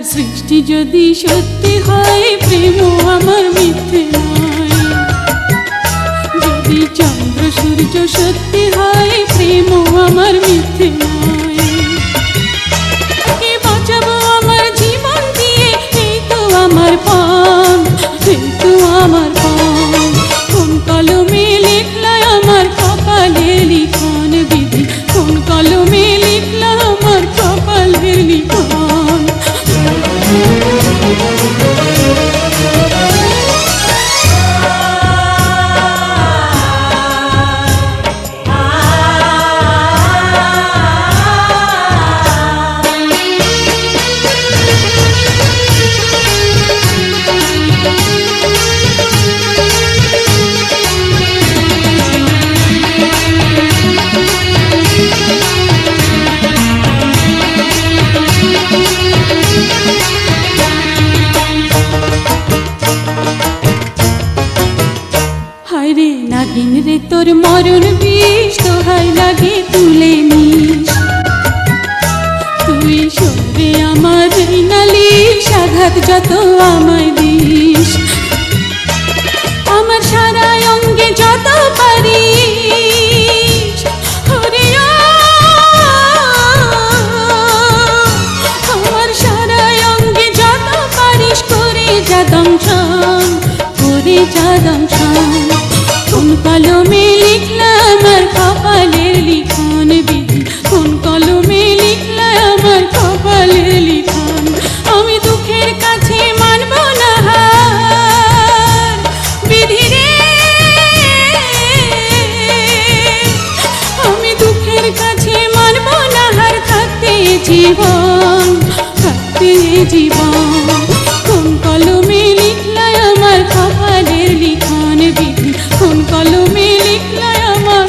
সৃষ্টি যদি সত্যি হয়, প্রেম আমার মিথ্যে নয়। যদি চন্দ্র সূর্য সত্যি হয়, প্রেম আমার মিথ্যে নয়। কে বাঁচাবো আমার জীবন দিয়ে, এই তো আমার পান, এই তো আমার পান। কোন কলমে লিখলা আমার কপালের লিখন বিধি, কোন কলমে লিখলা আমার কপালের লিখন। হায়রে নাগিন রে তোর মরণ বিষ, দোহাই লাগে তুলে নিস। তুই সরে আমার এই নালিশ, আঘাত যত আমায় দিস। আমার সারা অঙ্গে যত পারিস, ওরে আমার সারা অঙ্গে যত পারিস, করে যা দংশন, করে যা দংশন। কোন কলমে লিখলা আমার কপালের লিখন বিধি, কোন কলমে লিখলা আমার কপালের লিখন। আমি দুঃখের কাছে মানব না হার, বিধি রে। আমি দুঃখের কাছে মানব না হার, থাকতে জীবন, থাকতে জীবন। কোন কলমে লিখলা আমার কপালের লিখন বিধি, কোন কলমে লিখলা আমার